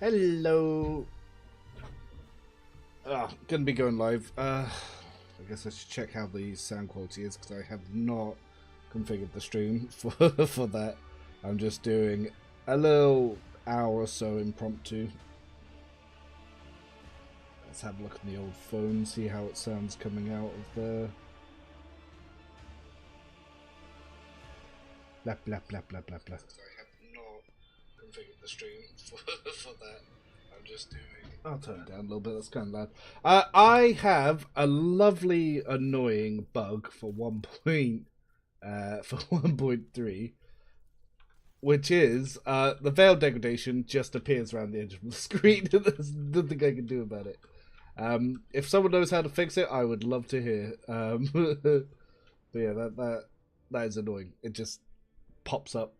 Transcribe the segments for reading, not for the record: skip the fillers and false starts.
Hello. Gonna be going live. I guess I should check how the sound quality is because I have not configured the stream for for that. I'm just doing a little hour or so impromptu. Let's have a look at the old phone, see how it sounds coming out of the blah blah blah blah blah blah. I have not configured the stream for that. I'm just doing. I'll turn it down a little bit. That's kind of loud. I have a lovely, annoying bug for 1.3, which is the veil degradation just appears around the edge of the screen. There's nothing I can do about it. If someone knows how to fix it, I would love to hear. But yeah, that is annoying. It just pops up.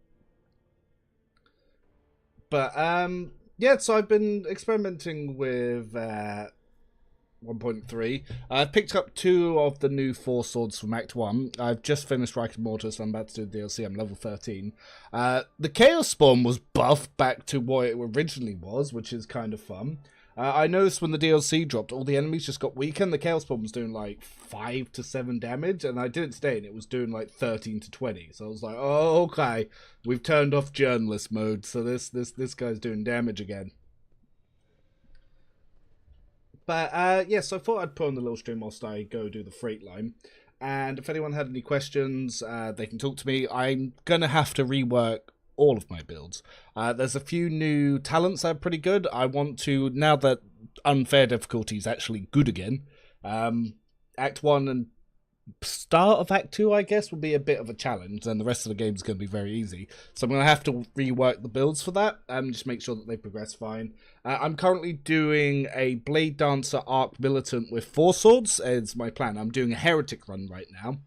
But yeah, so I've been experimenting with 1.3. I've picked up 2 of the new 4 swords from Act 1. I've just finished Rite Mortis, so I'm about to do the DLC. I'm level 13. The Chaos Spawn was buffed back to what it originally was, which is kind of fun. I noticed when the DLC dropped, all the enemies just got weaker, and the Chaos Spawn was doing like 5 to 7 damage, and I did it today, and it was doing like 13 to 20. So I was like, oh, okay, we've turned off journalist mode, so this guy's doing damage again. But yeah, so I thought I'd put on the little stream whilst I go do the freight line. And if anyone had any questions, they can talk to me. I'm going to have to rework all of my builds. There's a few new talents that are pretty good. I want to, now that unfair difficulty is actually good again, Act 1 and start of Act 2, I guess, will be a bit of a challenge, and the rest of the game is going to be very easy. So I'm going to have to rework the builds for that, and just make sure that they progress fine. I'm currently doing a Blade Dancer Arc Militant with 4 swords, is my plan. I'm doing a Heretic run right now.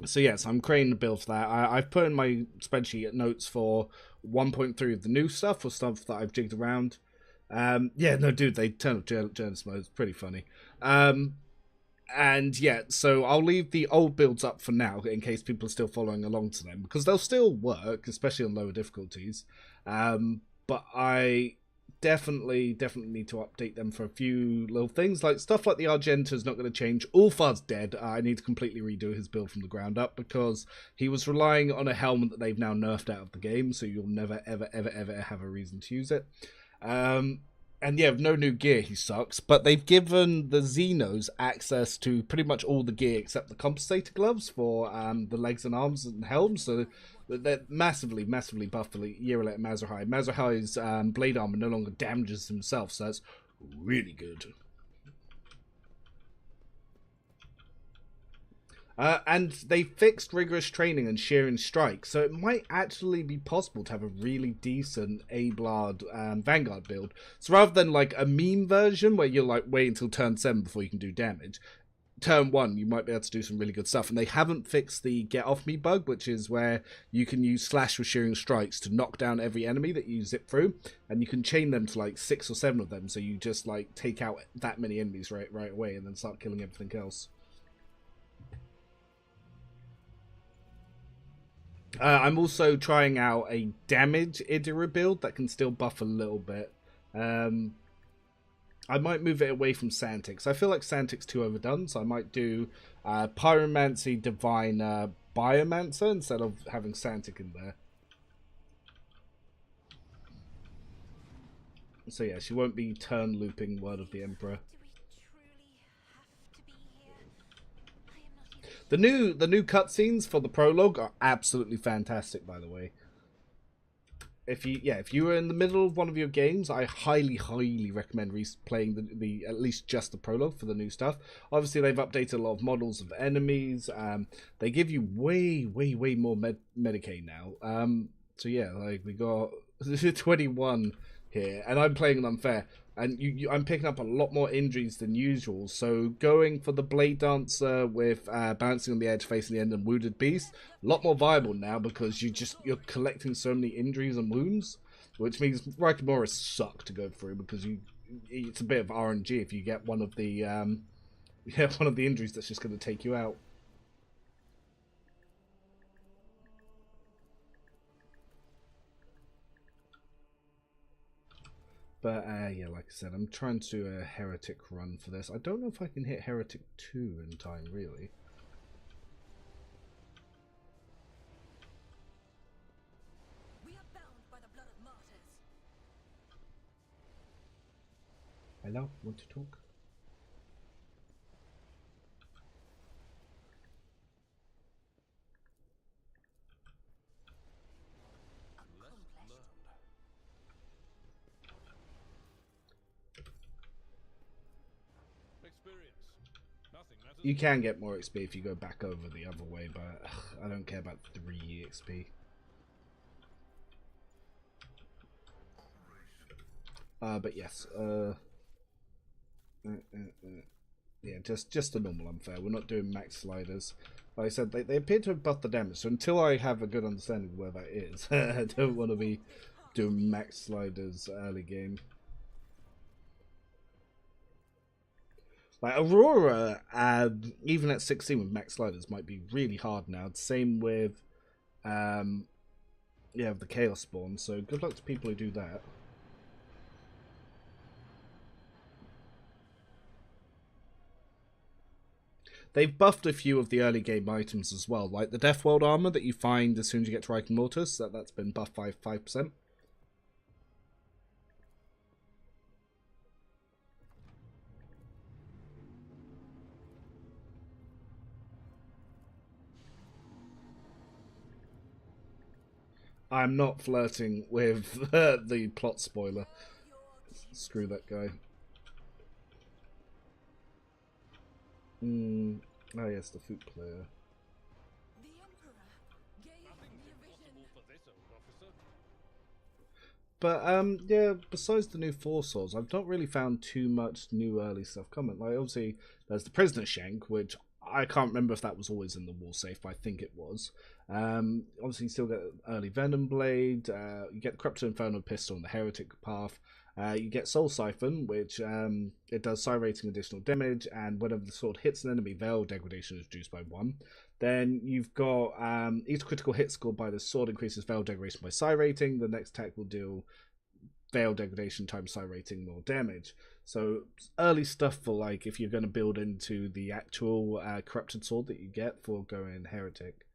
So yes, I'm creating a build for that. I've put in my spreadsheet notes for 1.3 of the new stuff, or stuff that I've jigged around. Yeah, no, dude, they turned up journalist mode. It's pretty funny. And yeah, so I'll leave the old builds up for now in case people are still following along to them, because they'll still work, especially on lower difficulties. But I definitely need to update them for a few little things, like stuff like the Argenta's not going to change. Ulfar's dead. I need to completely redo his build from the ground up, because he was relying on a helmet that they've now nerfed out of the game, so you'll never ever have a reason to use it. And yeah, with no new gear, he sucks. But they've given the Xenos access to pretty much all the gear except the compensator gloves for the legs and arms and helms. So they're massively buffed for the year later Mazahai. Mazahai's blade armor no longer damages himself, so that's really good. And they fixed rigorous training and shearing strike, so it might actually be possible to have a really decent A-Blard Vanguard build. So rather than like a meme version where you're like wait until turn 7 before you can do damage, turn 1 you might be able to do some really good stuff. And they haven't fixed the get off me bug, which is where you can use slash with shearing strikes to knock down every enemy that you zip through, and you can chain them to like 6 or 7 of them, so you just like take out that many enemies right away and then start killing everything else. I'm also trying out a damage Idira build that can still buff a little bit. I might move it away from Santix. I feel like Santix too overdone, so I might do Pyromancy Divine Biomancer instead of having Santic in there. So yeah, she won't be turn looping Word of the Emperor. The new cutscenes for the prologue are absolutely fantastic, by the way. If you were in the middle of one of your games, I highly recommend replaying the at least just the prologue for the new stuff. Obviously, they've updated a lot of models of enemies. They give you way more Medicaid now. So yeah, like we got 21 here, and I'm playing an unfair. And I'm picking up a lot more injuries than usual. So going for the Blade Dancer with Bouncing on the Edge, Facing the End, and Wounded Beast, a lot more viable now, because you're collecting so many injuries and wounds, which means Rite Mortis suck to go through, because it's a bit of RNG if you get one of the one of the injuries that's just going to take you out. But yeah, like I said, I'm trying to do a Heretic run for this. I don't know if I can hit Heretic 2 in time, really. We are bound by the blood of martyrs. Hello, want to talk? You can get more XP if you go back over the other way, but I don't care about 3 XP. But yes, yeah, just the normal unfair. We're not doing max sliders. Like I said, they appear to have buffed the damage, so until I have a good understanding of where that is, I don't want to be doing max sliders early game. Like Aurora, even at 16 with max sliders, might be really hard now. Same with, yeah, the Chaos Spawn. So good luck to people who do that. They've buffed a few of the early game items as well, like the Death World armor that you find as soon as you get to Reichen Mortis. That's been buffed by 5%. I'm not flirting with the plot spoiler. Screw that guy. Oh yes, the flute player. The Emperor gave me a vision. But yeah, besides the new Force Swords, I've not really found too much new early stuff coming. Like obviously, there's the Prisoner Shank, which I can't remember if that was always in the War Safe, but I think it was. Obviously, you still get early Venom Blade. You get the Corrupted Inferno Pistol on the Heretic path. You get Soul Siphon, which it does psi rating additional damage, and whenever the sword hits an enemy, Veil degradation is reduced by 1. Then you've got each critical hit scored by the sword increases Veil degradation by psi rating. The next attack will deal Veil degradation times psi rating more damage. So early stuff for like if you're going to build into the actual corrupted sword that you get for going Heretic.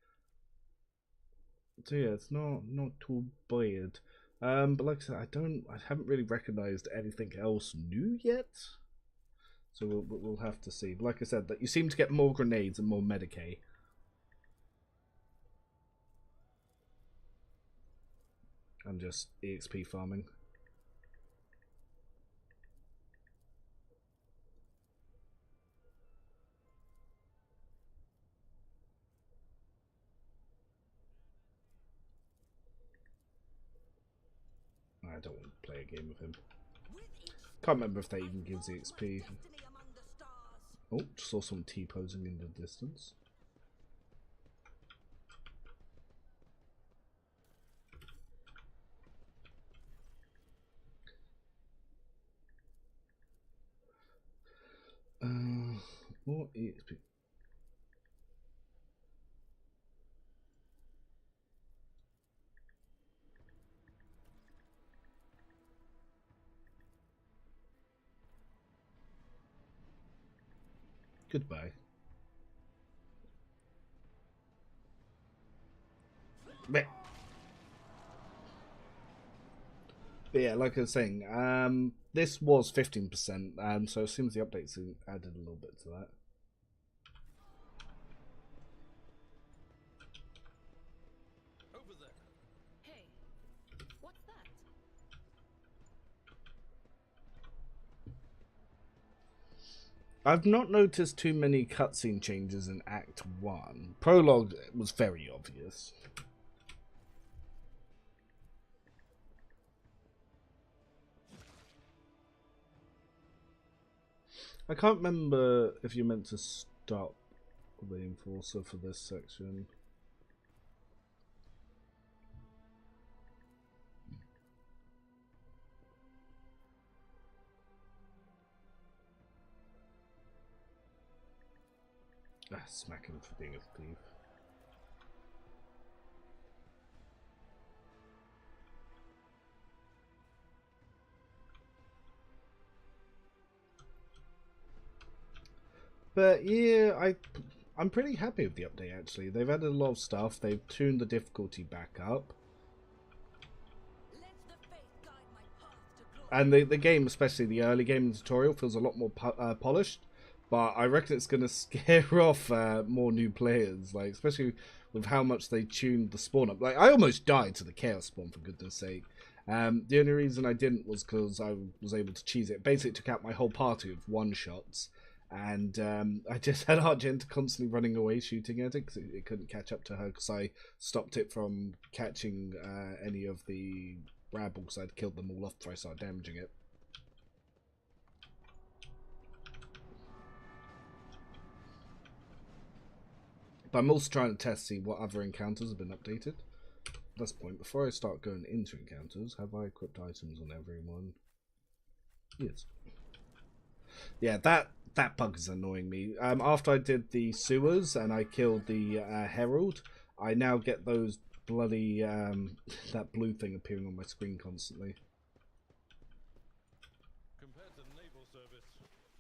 So yeah, it's not too bad. But like I said, I haven't really recognized anything else new yet. So we'll have to see. But like I said, that you seem to get more grenades and more Medicae. I'm just EXP farming. I don't want to play a game with him. Can't remember if that even gives EXP. Oh, just saw someone T-posing in the distance. What EXP? Goodbye. But yeah, like I was saying, this was 15%, so it seems the updates added a little bit to that. Over there. Hey, what's that? I've not noticed too many cutscene changes in Act 1. Prologue was very obvious. I can't remember if you're meant to stop the Enforcer for this section. Smack him for being a thief. But yeah, I'm pretty happy with the update actually. They've added a lot of stuff. They've tuned the difficulty back up. Let the faith guide my path to glory. And the game, especially the early game tutorial, feels a lot more polished. But I reckon it's going to scare off more new players, like especially with how much they tuned the spawn up. Like I almost died to the chaos spawn, for goodness sake. The only reason I didn't was because I was able to cheese it. Basically, it took out my whole party with one shots, and I just had Argenta constantly running away, shooting at it because it couldn't catch up to her because I stopped it from catching any of the rabble because I'd killed them all off before I started damaging it. But I'm also trying to test, see what other encounters have been updated. At this point, before I start going into encounters, have I equipped items on everyone? Yes. Yeah, that bug is annoying me. After I did the sewers and I killed the herald, I now get those bloody that blue thing appearing on my screen constantly. Compared to naval service,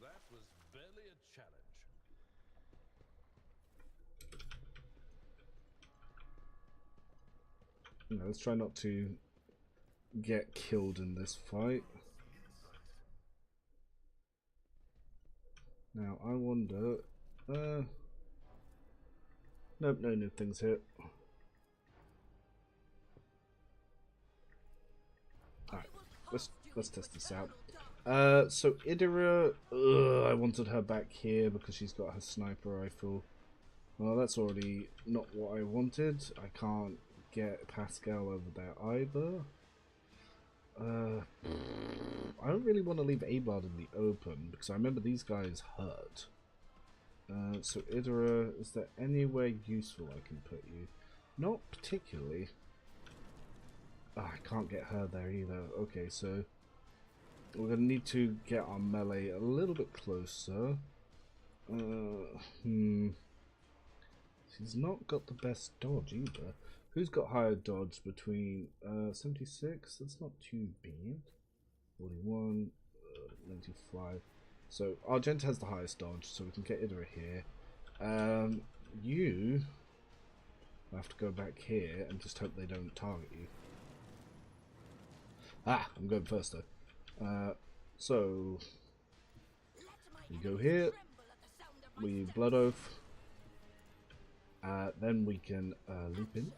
that was barely a challenge. Let's try not to get killed in this fight. Now I wonder. Nope, no new things hit. Alright, let's test this out. So Idira, I wanted her back here because she's got her sniper rifle. Well, that's already not what I wanted. I can't get Pascal over there either. I don't really want to leave Abard in the open because I remember these guys hurt. So Idra, is there anywhere useful I can put you? Not particularly. Oh, I can't get her there either. Okay, so we're gonna need to get our melee a little bit closer. She's not got the best dodge either. Who's got higher dodge between 76? That's not too bad. 41, 95. So Argent has the highest dodge, so we can get Idra here. You have to go back here and just hope they don't target you. Ah, I'm going first though. So we go here. We blood oath. Then we can leap in.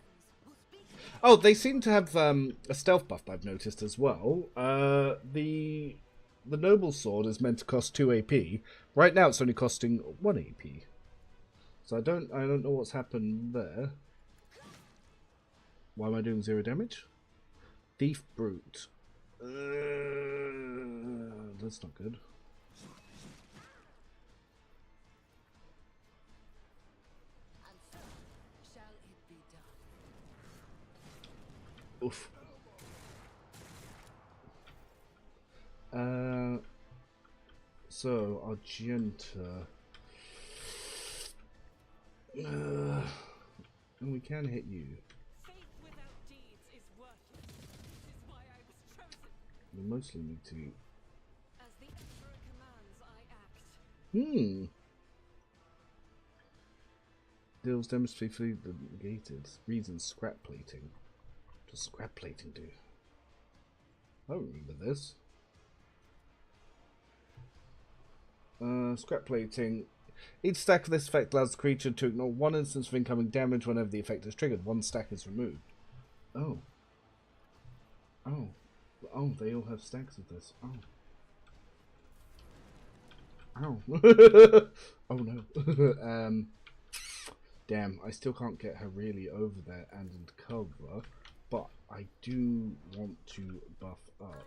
Oh, they seem to have a stealth buff I've noticed as well. The noble sword is meant to cost 2 AP. Right now it's only costing 1 AP. So I don't know what's happened there. Why am I doing 0 damage? Thief Brute. That's not good. Oof. So Argenta. And we can hit you. Faith without deeds is worthless. This is why I was chosen. We mostly need to. As the Emperor commands, I act. Deals damage briefly negated. Reason scrap plating. What does scrap plating do? I don't remember this. Scrap plating. Each stack of this effect allows the creature to ignore 1 instance of incoming damage whenever the effect is triggered. 1 stack is removed. Oh. Oh. Oh, they all have stacks of this. Oh. Ow. Oh no. Damn, I still can't get her really over there and in cover, but I do want to buff up.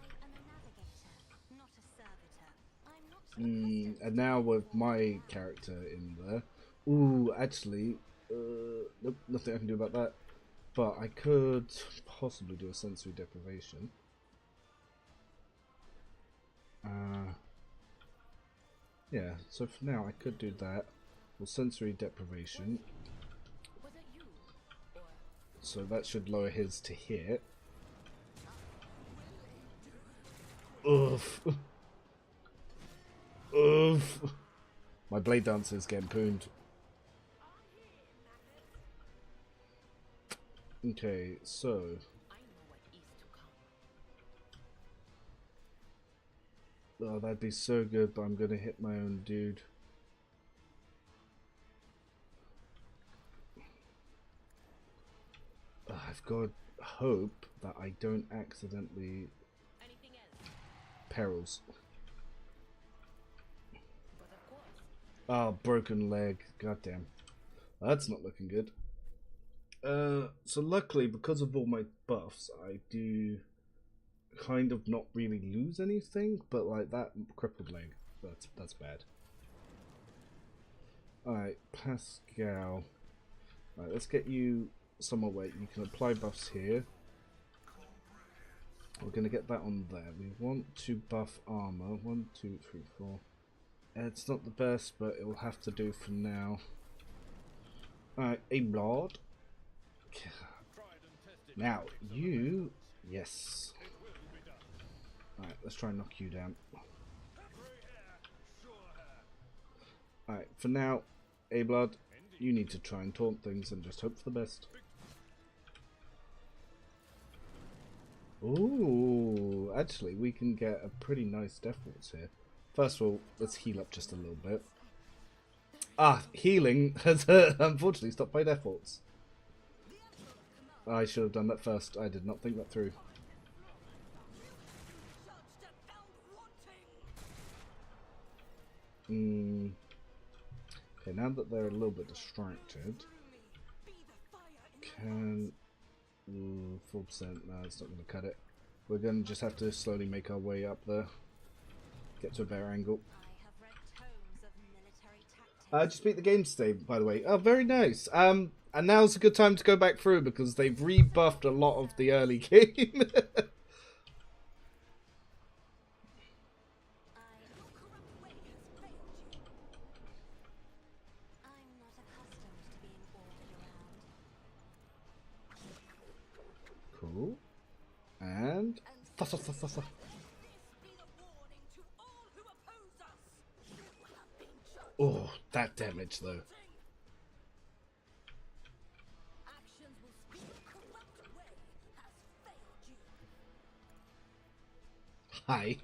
And now with my character in there, ooh, actually, nope, nothing I can do about that. But I could possibly do a sensory deprivation. Yeah, so for now I could do that. Well, sensory deprivation. So that should lower his to hit. Oof. Oof. My blade dancer is getting pooned. Okay, so I know what is to come. oh, that'd be so good, but I'm gonna hit my own dude. I've got hope that I don't accidentally Anything else? perils. But of course. Oh, broken leg. Goddamn. That's not looking good. So luckily, because of all my buffs, I do kind of not really lose anything, but like that crippled leg, that's bad. Alright, Pascal. Alright, let's get you somewhere where you can apply buffs here. We're gonna get that on there. We want to buff armor. 1, 2, 3, 4. It's not the best, but it will have to do for now. Alright, a blood. Now, you... Yes. Alright, let's try and knock you down. Alright, for now, A-Blood, you need to try and taunt things and just hope for the best. Ooh, actually, we can get a pretty nice Death Waltz here. First of all, let's heal up just a little bit. Ah, healing has unfortunately stopped by Death Waltz. I should have done that first. I did not think that through. Okay, now that they're a little bit distracted, can... 4%, no, it's not going to cut it. We're going to just have to slowly make our way up there. Get to a better angle. Just beat the game today, by the way. Oh, very nice. And now's a good time to go back through because they've rebuffed a lot of the early game. Cool. And... Oh, that damage though. Hi.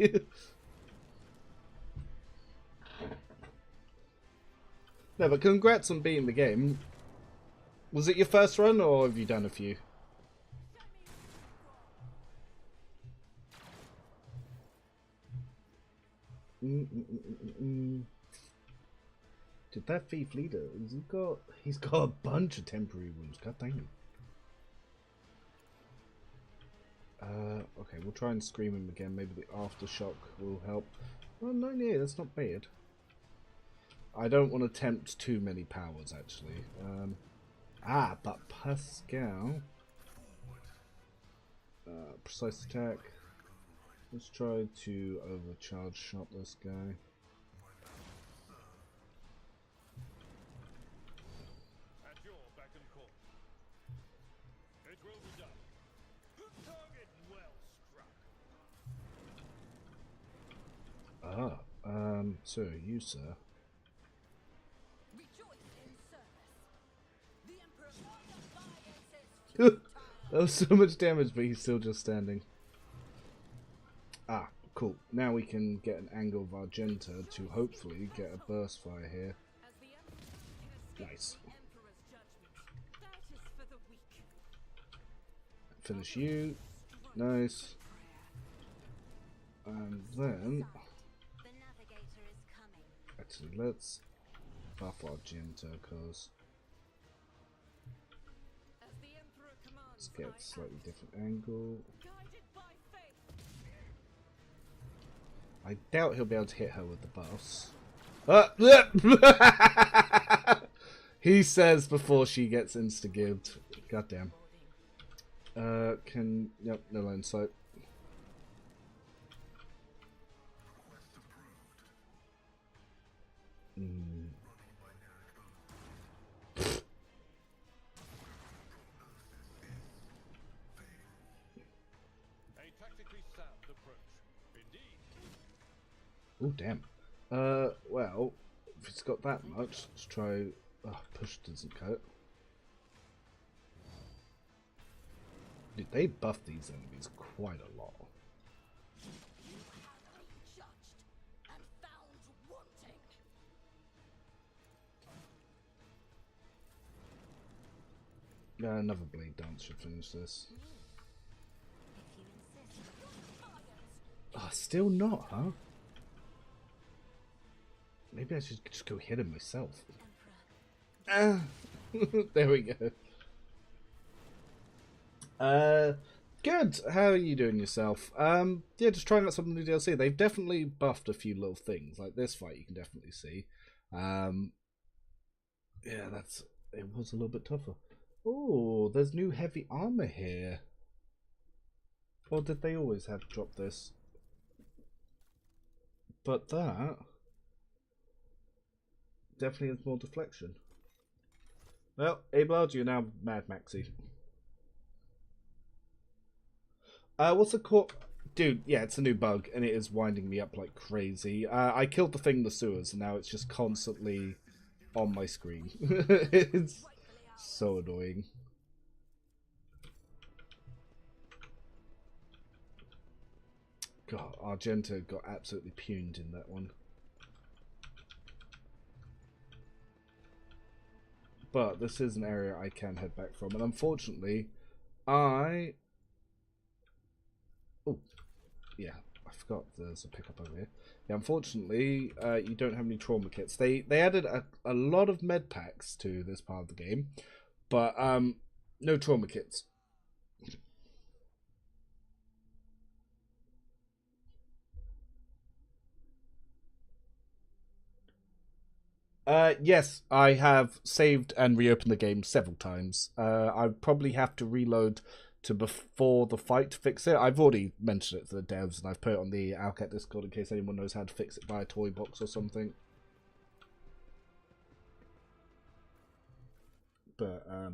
No, but congrats on beating the game. Was it your first run or have you done a few? Did that thief leader? He's got a bunch of temporary wounds. God dang him. Okay, we'll try and scream him again. Maybe the aftershock will help. Well, no, yeah, that's not bad. I don't want to tempt too many powers, actually. But Pascal. Precise attack. Let's try to overcharge shot this guy. At your beck and call. It will be done. Target well struck. So you, sir. That was so much damage, but he's still just standing. Ah, cool. Now we can get an angle of Argenta to hopefully get a burst fire here. Nice. Finish you. Nice. And then... Actually, let's buff Argenta, because... Let's get a slightly different angle. I doubt he'll be able to hit her with the buffs. He says before she gets insta-gibbed. Goddamn. Yep, no line sight. Oh, damn. Well, If it's got that much, let's try. Oh, push doesn't cut. Dude, they buff these enemies quite a lot. You have been judged and found wanting. Another blade dance should finish this. If you insist. Oh, still not, huh? Maybe I should just go hit him myself. Emperor. There we go. Good. How are you doing yourself? Yeah, just trying out some new DLC. They've definitely buffed a few little things, like this fight. You can definitely see. Yeah, it was a little bit tougher. Oh, there's new heavy armor here. Or did they always have to drop this? But that definitely has more deflection. Well, Abelard, you're now Mad Maxi. What's the core? Dude, yeah, it's a new bug, and it is winding me up like crazy. I killed the thing in the sewers, and now it's just constantly on my screen. It's so annoying. God, Argento got absolutely puned in that one. But this is an area I can head back from, and unfortunately, Oh, yeah, I forgot there's a pickup over here. Yeah, unfortunately, you don't have any trauma kits. They added a lot of med packs to this part of the game, but no trauma kits. Yes, I have saved and reopened the game several times. I probably have to reload to before the fight to fix it. I've already mentioned it to the devs, and I've put it on the Alcat Discord in case anyone knows how to fix it by a toy box or something. But I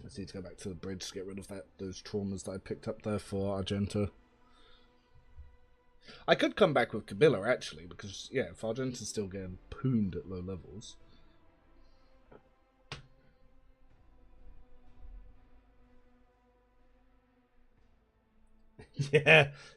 just need to go back to the bridge to get rid of those traumas that I picked up there for Argento. I could come back with Kabila actually, because yeah, if Argento's still getting pooned at low levels.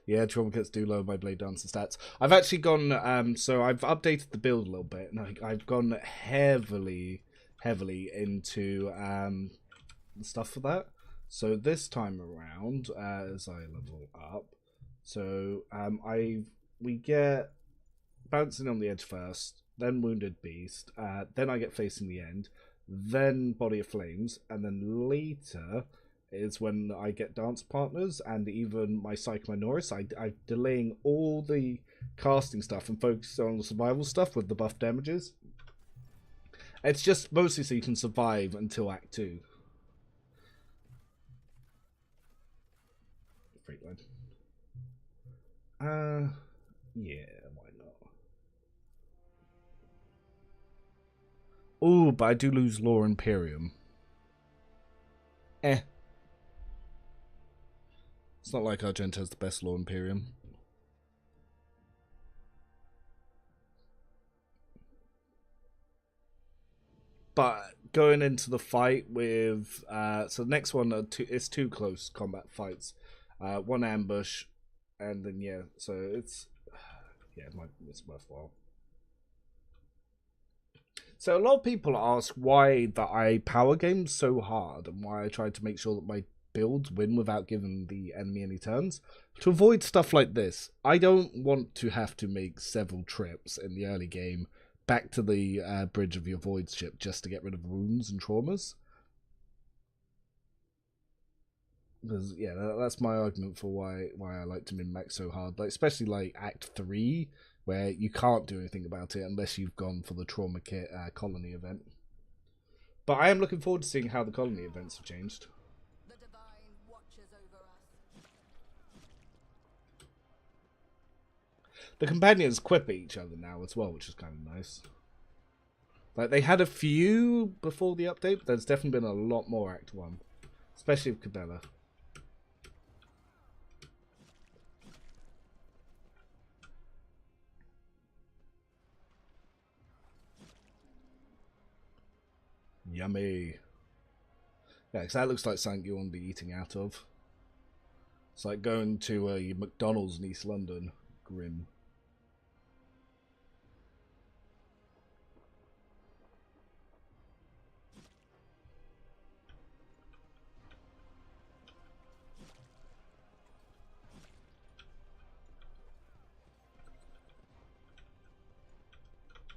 yeah, trauma kits do lower my blade dancer stats. I've actually gone, so I've updated the build a little bit, and I've gone heavily into the stuff for that. So this time around, as I level up, so we get bouncing on the edge first, then wounded beast, then I get facing the end, then body of flames, and then later is when I get dance partners and even my Psyche Minoris. I'm delaying all the casting stuff and focusing on the survival stuff with the buff damages. It's just mostly so you can survive until Act 2. Freak line. Yeah, why not? Oh, but I do lose Lore Imperium. It's not like Argento has the best Lore Imperium. But going into the fight with so the next one is two close combat fights, one ambush, and then yeah, so it's it's worthwhile. So a lot of people ask why that I power game so hard and why I try to make sure that my builds win without giving the enemy any turns. To avoid stuff like this, I don't want to have to make several trips in the early game back to the bridge of your void ship just to get rid of wounds and traumas. Because yeah, that's my argument for why I like to min-max so hard. Like especially like Act 3, where you can't do anything about it unless you've gone for the trauma kit colony event. But I am looking forward to seeing how the colony events have changed. The divine watches over us. The companions quip at each other now as well, which is kind of nice. Like they had a few before the update, but there's definitely been a lot more Act 1, especially with Cabela. Yummy. Yeah, 'cause that looks like something you want to be eating out of. It's like going to a McDonald's in East London. Grim.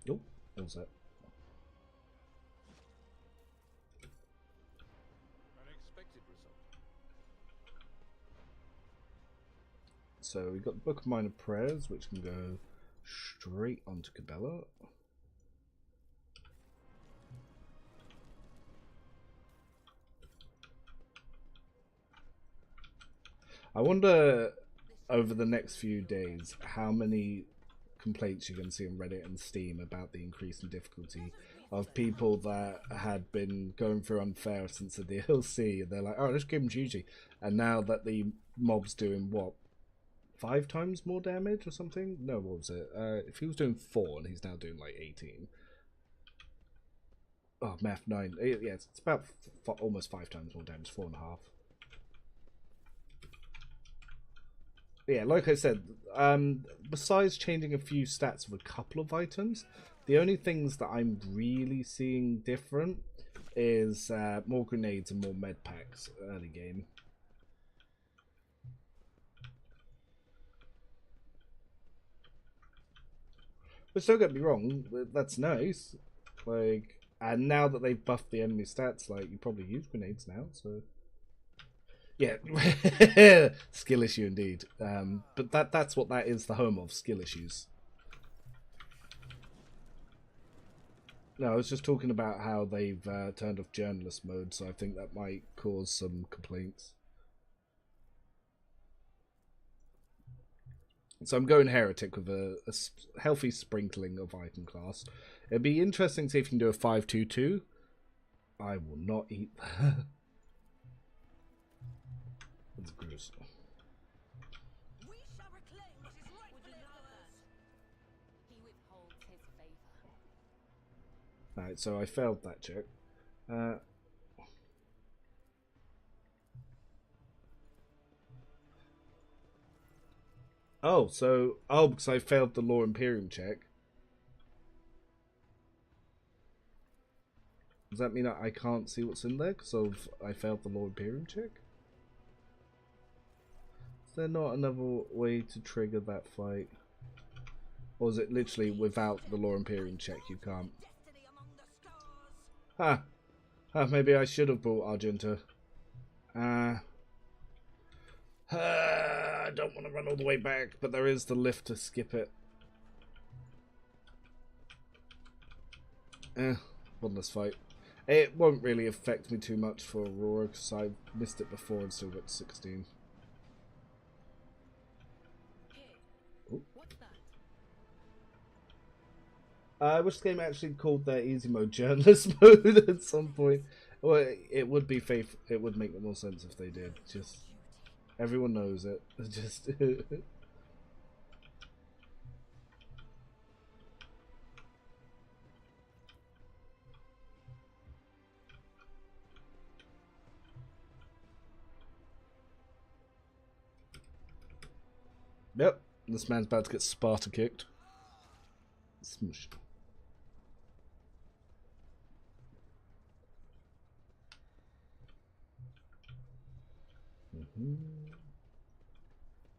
Oh, what was that? Unexpected result. So we've got the Book of Minor Prayers, which can go straight onto Cabela. I wonder over the next few days how many complaints you're going to see on Reddit and Steam about the increase in difficulty of people that had been going through unfair since the DLC, and they're like, oh, let's give them GG, and now that the mob's doing what, 5 times more damage or something? No, what was it? If he was doing 4 and he's now doing like 18. Oh, math 9. Yeah, it's about almost 5 times more damage, 4.5. Yeah, like I said, besides changing a few stats of a couple of items, the only things that I'm really seeing different is more grenades and more med packs early game. But don't get me wrong, that's nice. Like, and now that they've buffed the enemy stats, like, you probably use grenades now, so... Yeah, skill issue indeed. But that's what that is the home of, skill issues. No, I was just talking about how they've turned off journalist mode, so I think that might cause some complaints. So I'm going Heretic with a healthy sprinkling of item class. It'd be interesting to see if you can do a 5-2-2. I will not eat that. It's gross. We shall reclaim what is rightfully ours. He withholds his favor. Alright, so I failed that check. Because I failed the Law Imperium check. Does that mean I can't see what's in there because I failed the Law Imperium check? Is there not another way to trigger that fight? Or is it literally without the Law Imperium check you can't? Destiny among the stars. Maybe I should have bought Argenta. I don't want to run all the way back, but there is the lift to skip it. One less fight. It won't really affect me too much for Aurora because I missed it before and still got 16. What's that? I wish the game actually called their easy mode journalist mode at some point. Well, it would be it would make more sense if they did. Just everyone knows it. Just Yep, this man's about to get Sparta kicked. Smush.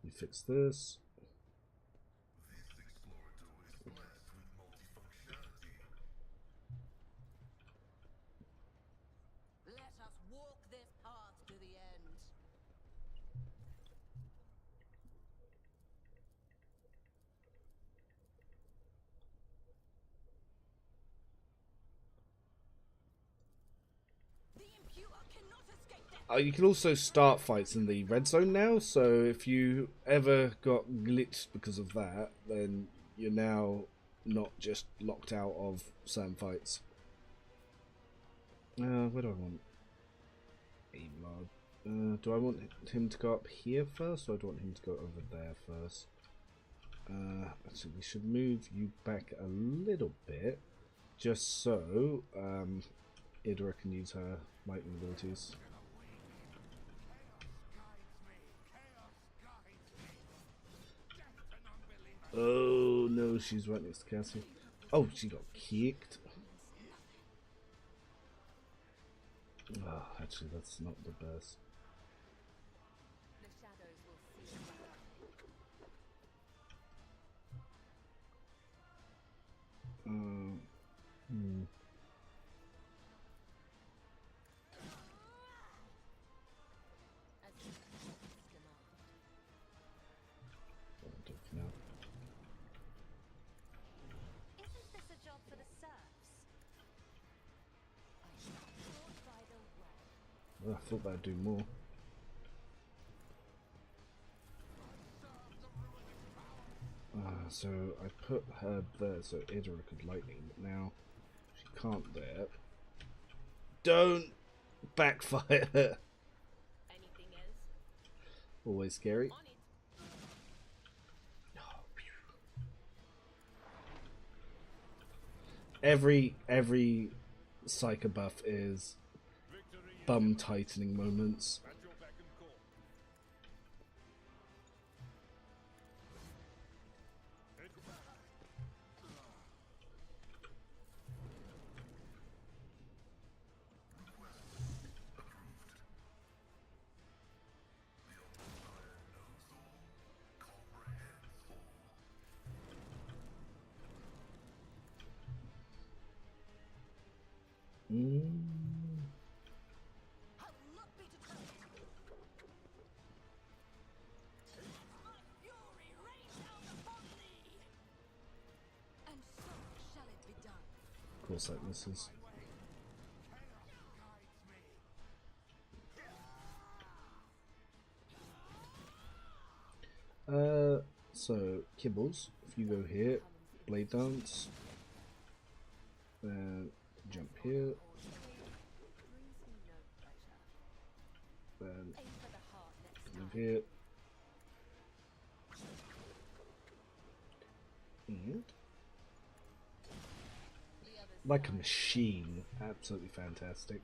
You fix this. Let us walk this path to the end. The impure cannot escape death. You can also start fights in the red zone now, so if you ever got glitched because of that, then you're now not just locked out of certain fights. Where do I want Aimlard? Do I want him to go up here first, or do I want him to go over there first? Actually, we should move you back a little bit, just so Idra can use her lightning abilities. Oh no, she's right next to Cassie. Oh, she got kicked. Oh, actually, that's not the best. The shadows will see you back. Hmm. As the gods demand. I'll do it for now. Isn't this a job for the serfs? I shall sort by the way. Well, I thought that'd do more. So I put her there so Idra could lightning, but now she can't there. Don't backfire. Anything else? Always scary. On it. Every psycho buff is Victory is bum tightening moments. at your beck and call. How luck be determined. Let my fury rain down upon thee. And so shall it be done. Of course that misses. So Kibbles, if you go here, blade dance, then jump here, Brings me no pleasure. then Aim for the heart next move time. here. Mhm. The others Like a machine, absolutely fantastic.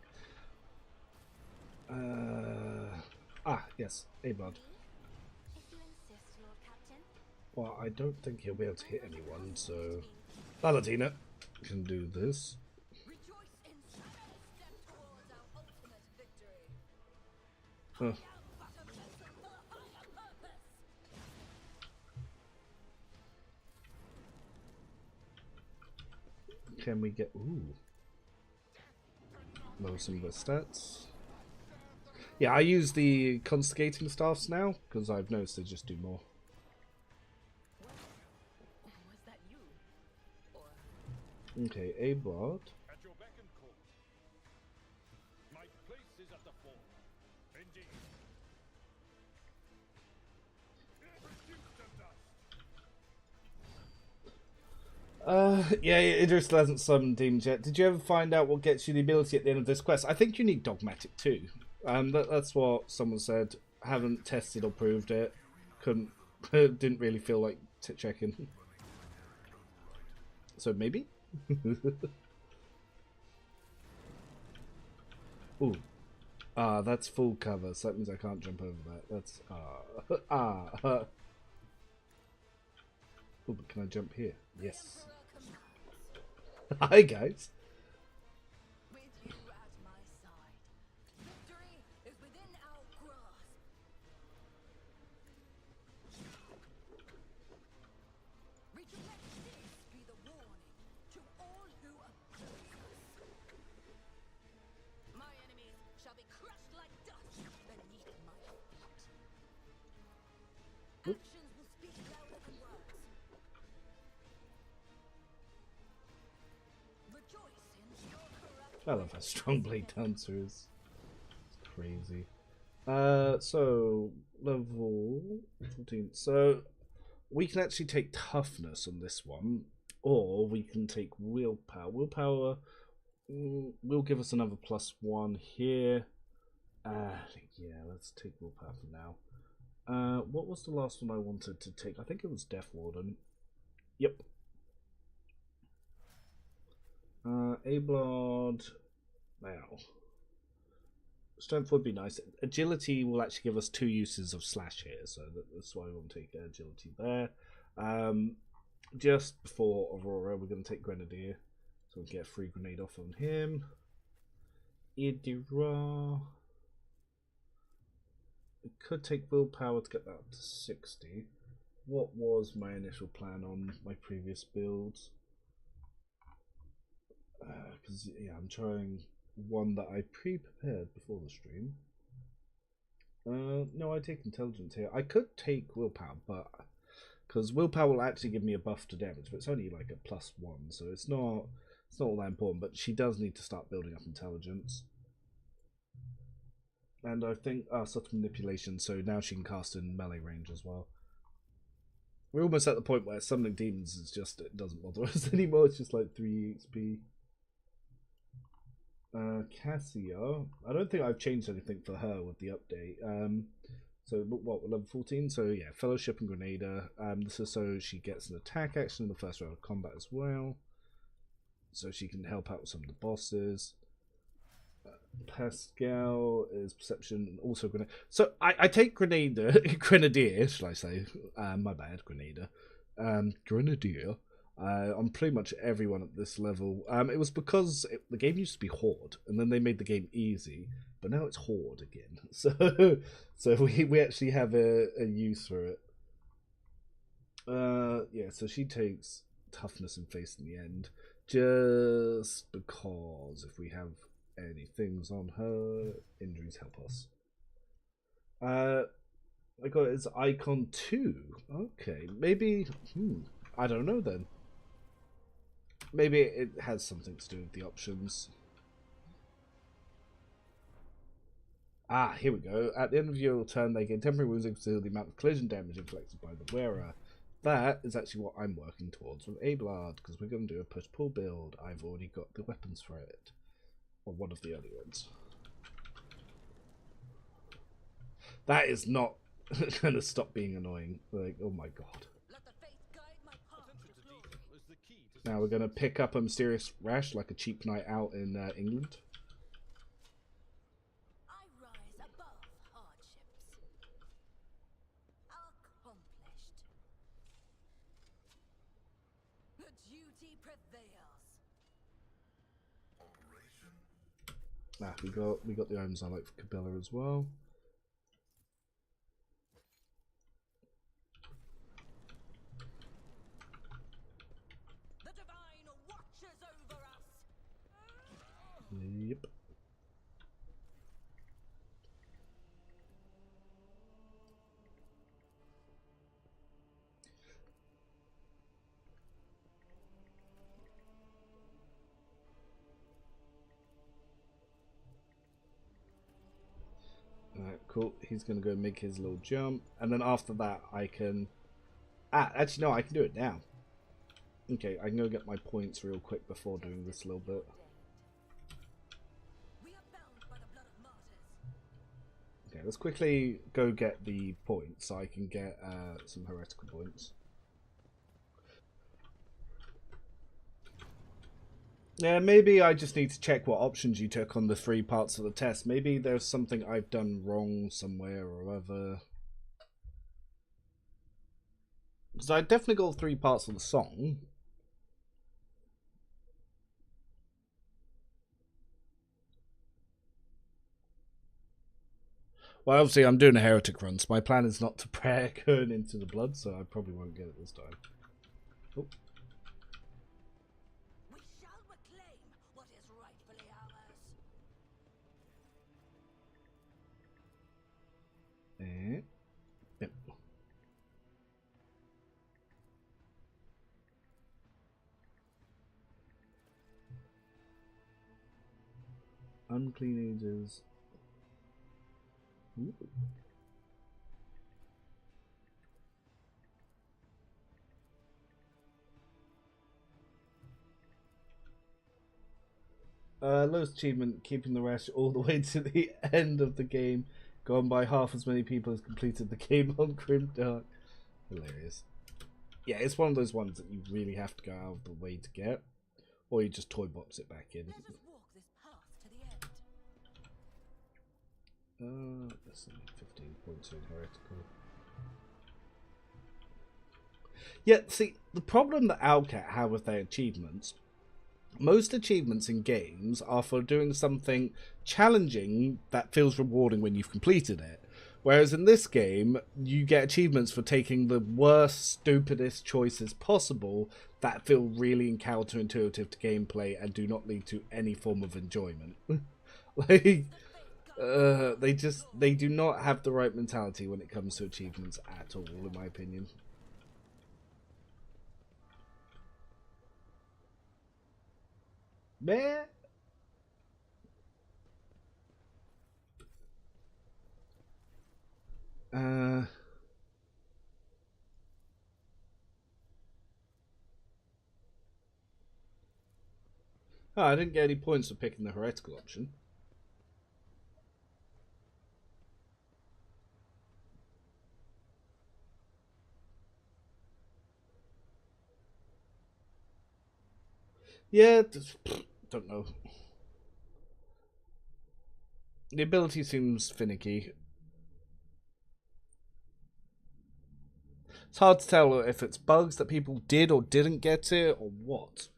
Yes, A-Blood. If you insist, Lord Captain. Well, I don't think he'll be able to hit anyone, so Valentina can do this. Rejoice in shadows. Step towards our ultimate victory. Huh. But a vessel for a higher purpose. Can we get... Ooh. Lower some of the stats. Yeah, I use the conjugating staffs now, because I've noticed they just do more. Was that you? Or Okay, A-Blood. At your beck and call. My place is at the fore. Indeed. Reduce to dust. Yeah, Idris still hasn't summoned demons yet. Did you ever find out what gets you the ability at the end of this quest? I think you need Dogmatic too. That's what someone said. Haven't tested or proved it. Couldn't. Didn't really feel like checking. So maybe. Ooh. That's full cover, so that means I can't jump over that. That's Oh, but can I jump here? Yes. Hi guys. with you at my side. Victory is within our grasp. Let this be the warning to all who oppose us. My enemies shall be crushed like dust beneath my feet. Actions will speak louder than words. Rejoice in your corrupt I love how strong Blade Dancer is. It's crazy. So level 14. So we can actually take toughness on this one, or we can take willpower. Willpower will give us another +1 here. Yeah, let's take willpower for now. What was the last one I wanted to take? I think it was Death Warden. Yep. A-Blood Now, strength would be nice. Agility will actually give us 2 uses of slash here, so that's why we want to take agility there. Just before Aurora, we're going to take Grenadier, so we get a free grenade off on him. Idira. It could take willpower to get that up to 60. What was my initial plan on my previous builds? Because yeah, I'm trying one that I pre-prepared before the stream. No, I take intelligence here. I could take willpower, but because willpower will actually give me a buff to damage, but it's only like a +1, so it's not all that important. But she does need to start building up intelligence. And I think subtle manipulation, so now she can cast in melee range as well. We're almost at the point where summoning demons is just, it doesn't bother us anymore. It's just like 3 XP. Cassia, I don't think I've changed anything for her with the update. So what, level 14? So yeah, Fellowship and Grenada. This is so she gets an attack action in the first round of combat as well, so she can help out with some of the bosses. Pascal is perception and also Grenadier. So I take Grenadier, shall I say? My bad, Grenadier. Grenadier. On pretty much everyone at this level. It was because the game used to be Horde, and then they made the game easy, but now it's Horde again. So we actually have a use for it. Yeah, so she takes toughness and face in the end, just because if we have any things on her, injuries help us. I got his icon 2. Okay, maybe. I don't know then. Maybe it has something to do with the options. Ah, here we go. At the end of your turn, they gain temporary wounds equal to the amount of collision damage inflicted by the wearer. That is actually what I'm working towards with Abelard, because we're going to do a push-pull build. I've already got the weapons for it. Or one of the early ones. That is not going to stop being annoying. Like, oh my god. Let the faith guide my path to glory. is the key to Now we're going to pick up a mysterious rash like a cheap night out in England. I rise above hardships. Accomplished. The duty prevails. Ah, we got the items I like for Cabela as well. The divine watches over us. Yep. Alright, cool. He's gonna go make his little jump, and then after that I can... actually no, I can do it now. Okay, I can go get my points real quick before doing this little bit. We are bound by the blood of martyrs. Okay, let's quickly go get the points so I can get some heretical points. Yeah, maybe I just need to check what options you took on the 3 parts of the test. Maybe there's something I've done wrong somewhere or other. Because I definitely got 3 parts of the song. Well, obviously I'm doing a heretic run, so my plan is not to pray going into the blood, so I probably won't get it this time. Oh. We shall reclaim what is rightfully ours. Yep. Unclean ages. Ooh. Lowest achievement, keeping the rash all the way to the end of the game. Gone by half as many people as completed the game on Grimdark. Hilarious. Yeah, it's one of those ones that you really have to go out of the way to get. Or you just toy box it back in. Let us walk this path to the end. Let's see, 15 points in heretical. Yeah, see, the problem that Owlcat have with their achievements, most achievements in games are for doing something challenging that feels rewarding when you've completed it. Whereas in this game, you get achievements for taking the worst, stupidest choices possible that feel really counterintuitive to gameplay and do not lead to any form of enjoyment. Like, they do not have the right mentality when it comes to achievements at all, in my opinion. Man. Oh, I didn't get any points for picking the heretical option. Yeah, don't know. The ability seems finicky. It's hard to tell if it's bugs that people did or didn't get it, or what.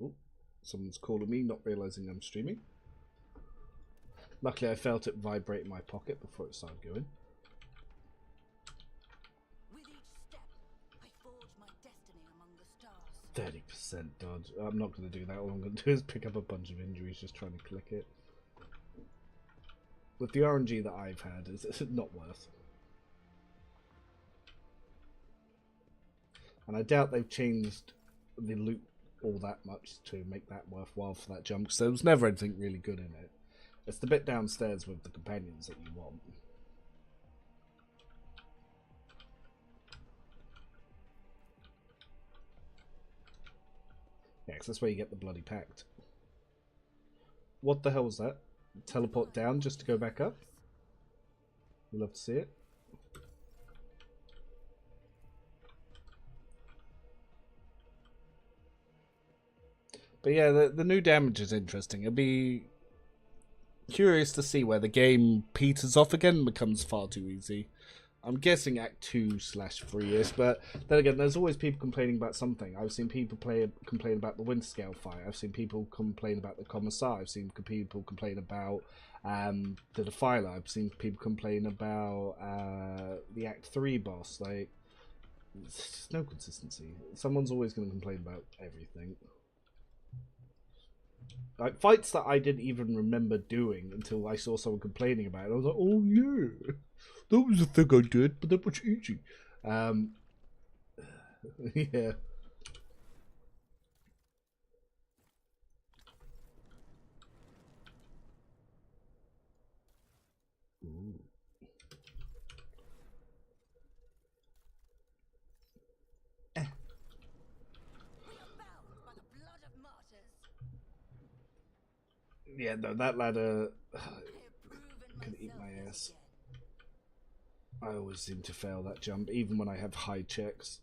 Oh, someone's calling me, not realizing I'm streaming. Luckily, I felt it vibrate in my pocket before it started going. With each step, I forge my destiny among the stars. 30% dodge. I'm not going to do that. All I'm going to do is pick up a bunch of injuries just trying to click it. With the RNG that I've had, it's not worth. And I doubt they've changed the loot all that much to make that worthwhile for that jump, because there was never anything really good in it. It's the bit downstairs with the companions that you want. Yeah, because that's where you get the bloody pact. What the hell was that? Teleport down just to go back up? We'd love to see it. But yeah, the new damage is interesting. It'll be curious to see where the game peters off again and becomes far too easy. I'm guessing Act 2/3-ish, but then again, there's always people complaining about something. I've seen people complain about the Winterscale fight. I've seen people complain about the Commissar. I've seen people complain about the Defiler. I've seen people complain about the Act 3 boss. Like, there's just no consistency. Someone's always going to complain about everything. Like, fights that I didn't even remember doing until I saw someone complaining about it. I was like, oh yeah, that was a thing I did, but that was easy. Yeah. Ooh. We are bound by the blood of martyrs. Yeah, no, that ladder I have proven can eat myself my yet ass. again. I always seem to fail that jump, even when I have high checks.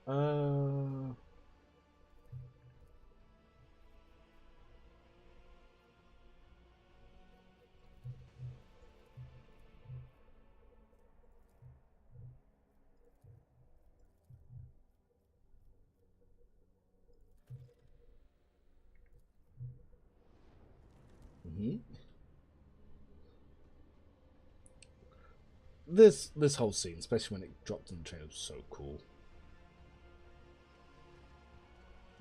Uh... Mhm. This whole scene, especially when it dropped in the trailer, was so cool.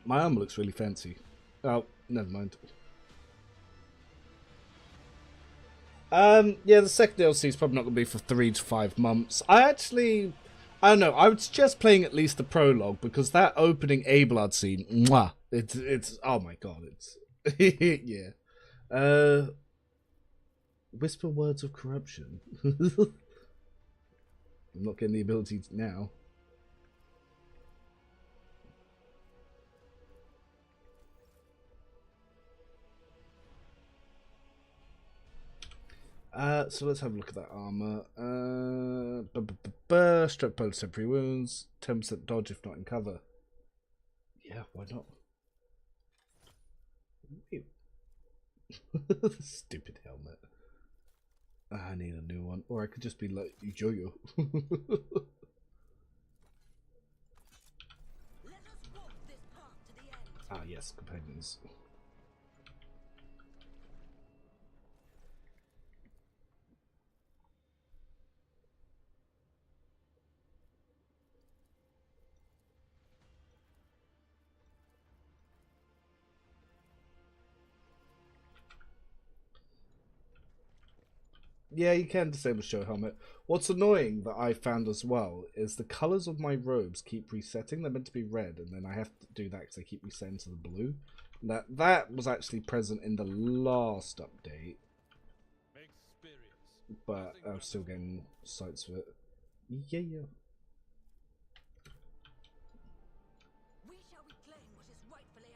My armor looks really fancy. Oh, never mind. Yeah, the second DLC is probably not going to be for 3 to 5 months. I don't know. I would suggest playing at least the prologue, because that opening A-Blood scene, mwah, it's oh my god, it's yeah. Whisper words of corruption. I'm not getting the ability now. So let's have a look at that armor. Strike both temporary wounds, 10% dodge if not in cover. Yeah, why not? Stupid helmet. I need a new one, or I could just be like Jojo. Let us walk this path to the end. Ah, yes, companions. Yeah, you can disable show helmet. What's annoying that I found as well is the colours of my robes keep resetting. They're meant to be red, and then I have to do that because they keep resetting to the blue. That was actually present in the last update, Experience. but I'm still getting sights for it. Yeah. We shall reclaim what is rightfully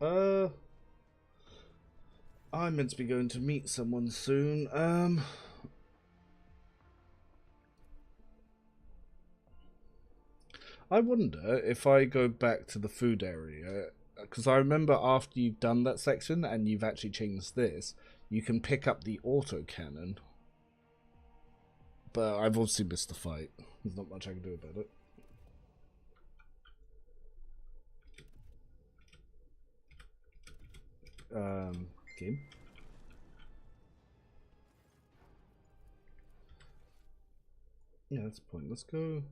ours. I'm meant to be going to meet someone soon. I wonder if I go back to the food area, because I remember after you've done that section and you've actually changed this, you can pick up the autocannon. But I've obviously missed the fight. There's not much I can do about it. Game. Yeah, that's the point. Let's go.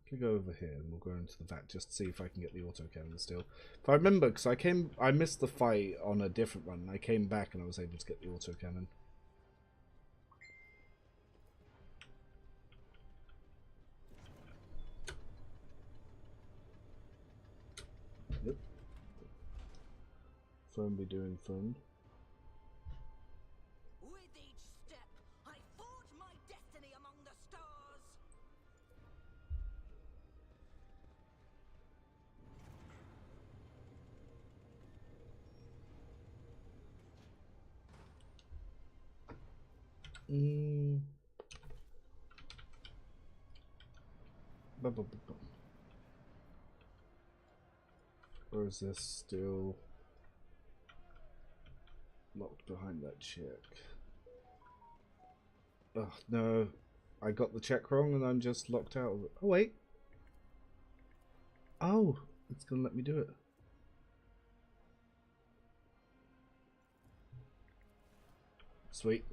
Quickly go over here and we'll go into the vat just to see if I can get the autocannon still. If I remember, because I missed the fight on a different run. And I came back and I was able to get the autocannon. Yep. Phone be doing phone. With each step, I forge my destiny among the stars. Or is this still locked behind that check? Oh no, I got the check wrong and I'm just locked out of it. Oh wait. Oh, it's gonna let me do it. Sweet.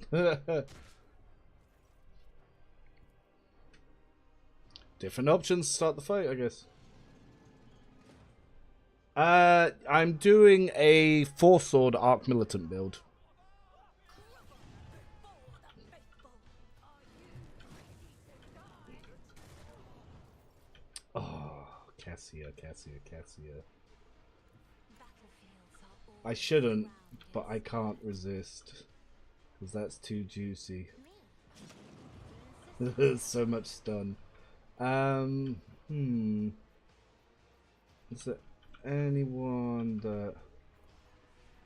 Different options to start the fight, I guess. I'm doing a 4-sword Arc Militant build. Oh, Cassia. I shouldn't, but I can't resist. Because that's too juicy. There's so much stun. Is there anyone that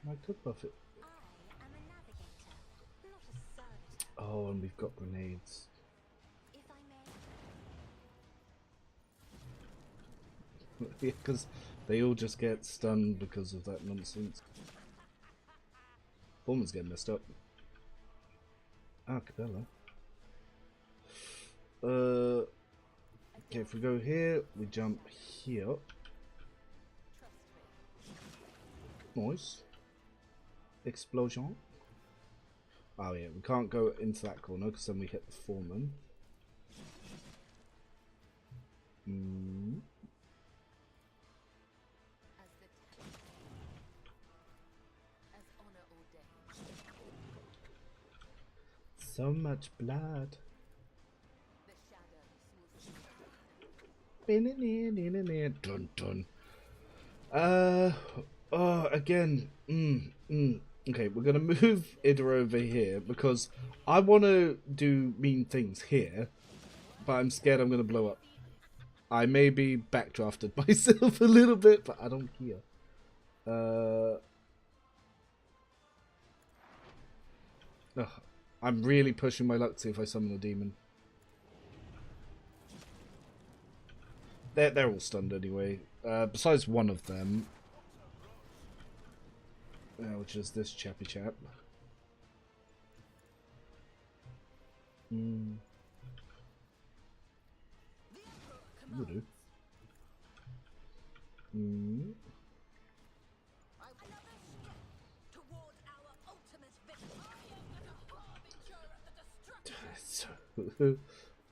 I could buff it? Oh, and we've got grenades. Yeah, because they all just get stunned because of that nonsense. Foreman's getting messed up. Ah, Cabela. Okay, if we go here, we jump here. Noise. Explosion. Oh yeah, we can't go into that corner because then we hit the foreman. So much blood. Dun dun. Again. Okay, we're gonna move Ida over here because I want to do mean things here, but I'm scared I'm gonna blow up. I may be backdrafted myself a little bit, but I don't care. Ugh, I'm really pushing my luck to see if I summon a demon. They're all stunned anyway. Besides one of them, which is this chappy chap. Will do. Another step towards our ultimate victory. I am the harbinger of the destruction.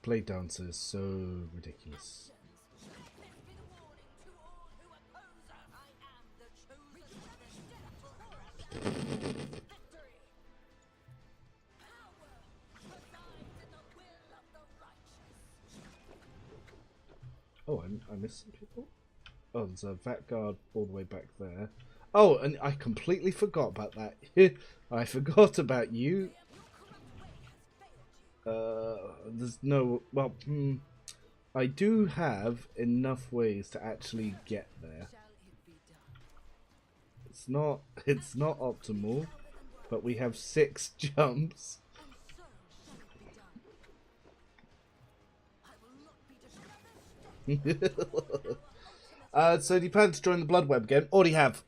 Blade Dancer is so ridiculous. Let this be the warning to all who oppose us. I am the chosen step towards victory. Power resides in the will of the righteous. Oh, I missed some people? Oh, there's a Vanguard all the way back there. Oh, and I completely forgot about that. I forgot about you. There's no... Well, I do have enough ways to actually get there. Shall it be done? It's not optimal, but we have 6 jumps. And so shall it be done. I will not be distracted. So do you plan to join the Blood Web again? Already have.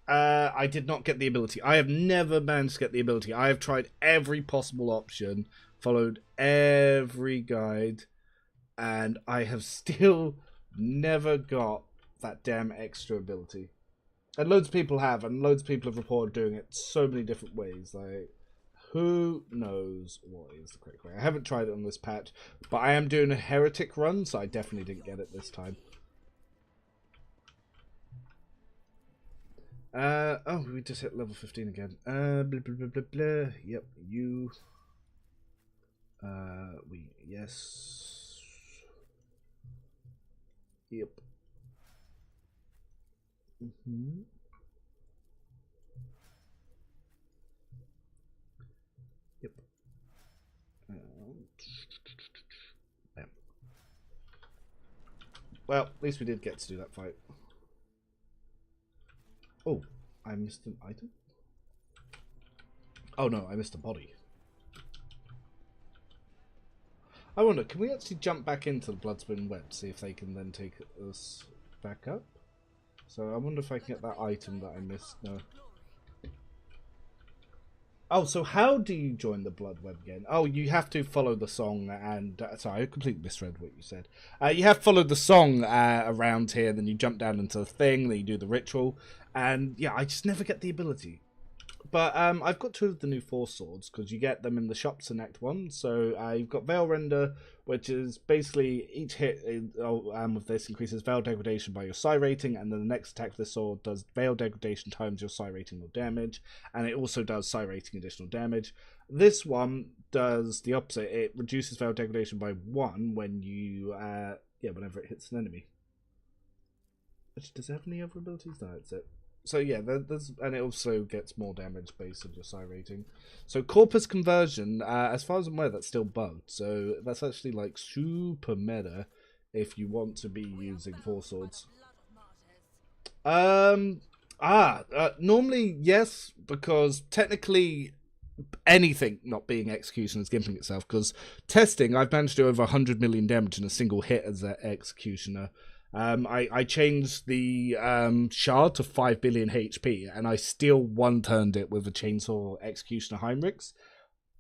I did not get the ability. I have never managed to get the ability. I have tried every possible option, followed every guide, and I have still never got that damn extra ability. And loads of people have, and loads of people have reported doing it so many different ways. Like, who knows what is the correct way? I haven't tried it on this patch, but I am doing a heretic run, so I definitely didn't get it this time. Oh, we just hit level 15 again. Blah, blah, blah, blah, blah. Yep, you. Yes. Yep. Yep. Bam. Well, at least we did get to do that fight. Oh, I missed an item? Oh no, I missed a body. I wonder, can we actually jump back into the Bloodspin Web, see if they can then take us back up? So I wonder if I can get that item that I missed. No. Oh, so how do you join the Blood Web again? Oh, you have to follow the song and... sorry, I completely misread what you said. You have to follow the song around here, then you jump down into the thing, then you do the ritual. And yeah, I just never get the ability. But I've got 2 of the new Force Swords, because you get them in the shops in Act 1. So you've got Veil Render, which is basically each hit with this increases Veil Degradation by your Psi rating, and then the next attack with this sword does Veil Degradation times your Psi rating or damage, and it also does Psi rating additional damage. This one does the opposite. It reduces Veil Degradation by 1 when you, whenever it hits an enemy. Which, does it have any other abilities? No, that's it. So yeah, there's, and it also gets more damage based on your Psi rating. So Corpus Conversion, as far as I'm aware, that's still bugged. So that's actually like super meta if you want to be using Force Swords. Normally yes, because technically anything not being Executioner is gimping itself. Because testing, I've managed to do over 100 million damage in a single hit as an Executioner. I changed the shard to 5 billion HP, and I still one-turned it with a chainsaw Executioner Heinrichs.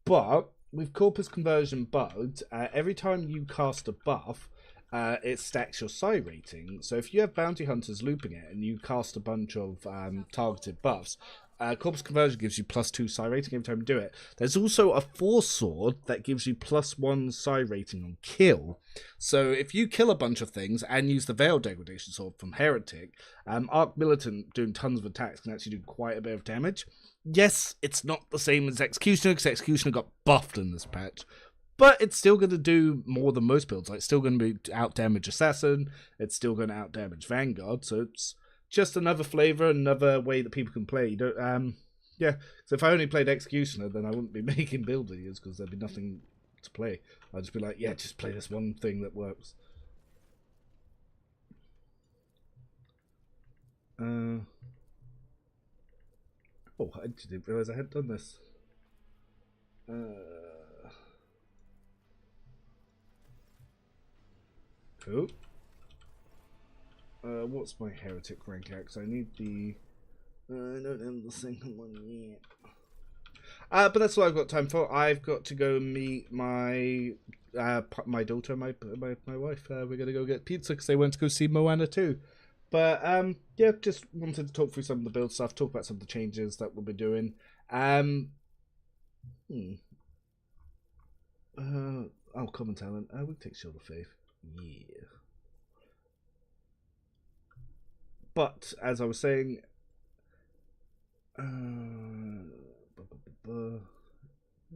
But with Corpus Conversion bugged, every time you cast a buff, it stacks your Psi rating. So if you have bounty hunters looping it and you cast a bunch of targeted buffs, Corpus Conversion gives you +2 Psi rating every time you do it. There's also a Force Sword that gives you +1 Psi rating on kill. So if you kill a bunch of things and use the Veil Degradation Sword from Heretic, Arc Militant doing tons of attacks can actually do quite a bit of damage. Yes, it's not the same as Executioner, because Executioner got buffed in this patch. But it's still going to do more than most builds. Like, it's still going to be out-damage Assassin. It's still going to out-damage Vanguard. So it's just another flavor, another way that people can play. You don't, yeah. So if I only played Executioner, then I wouldn't be making build videos because there'd be nothing to play. I'd just be like, yeah, just play this one thing that works. Oh, I didn't realize I had done this. Cool. What's my heretic rank at? 'Cause I need the. I don't have the second one yet. But that's all I've got time for. I've got to go meet my my daughter, my wife. We're gonna go get pizza because they went to go see Moana 2. But yeah, just wanted to talk through some of the build stuff, talk about some of the changes that we'll be doing. Common talent. We can take Shield of Faith. Yeah. But as I was saying, that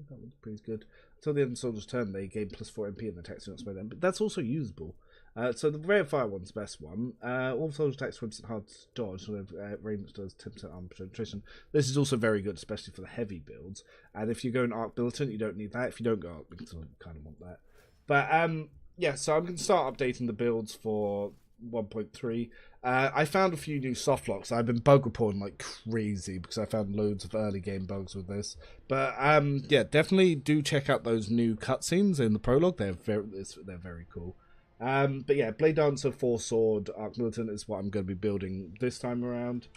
was pretty good. Until the end of Soldier's turn, they gain +4 MP and the attack units by them, but that's also usable. So the Ray of Fire one's the best one. All soldier attacks 20% hard to dodge, with range does 10% armor penetration. This is also very good, especially for the heavy builds. And if you go in Arc Militant, you don't need that. If you don't go Arc Militant, you kind of want that. But yeah, so I'm going to start updating the builds for 1.3. I found a few new soft locks. I've been bug reporting like crazy because I found loads of early game bugs with this. But yeah, definitely do check out those new cutscenes in the prologue. They're very cool. But yeah, Blade Dancer, 4-sword, Arc Militant is what I'm going to be building this time around.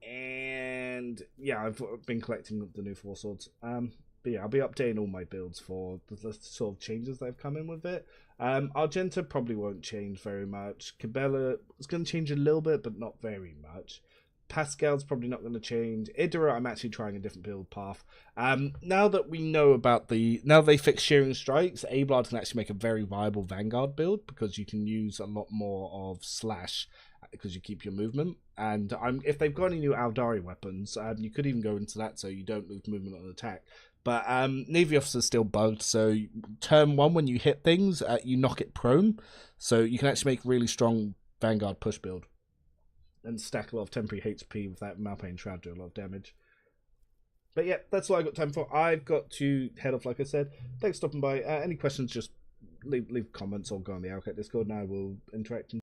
And yeah, I've been collecting the new 4 swords. But yeah, I'll be updating all my builds for the sort of changes that have come in with it. Argenta probably won't change very much. Cabela is going to change a little bit, but not very much. Pascal's probably not going to change. Idra, I'm actually trying a different build path. Now that we know about now they fix Shearing Strikes, Ablard can actually make a very viable Vanguard build because you can use a lot more of Slash because you keep your movement. And if they've got any new Aldari weapons, you could even go into that so you don't lose movement on attack. But Navy Officer's still bugged, so turn 1 when you hit things, you knock it prone. So you can actually make really strong Vanguard push build. And stack a lot of temporary HP with that Malpain Shroud, do a lot of damage. But yeah, that's all I got time for. I've got to head off, like I said. Thanks for stopping by. Any questions, just leave comments or go on the Owlcat Discord and I will interact.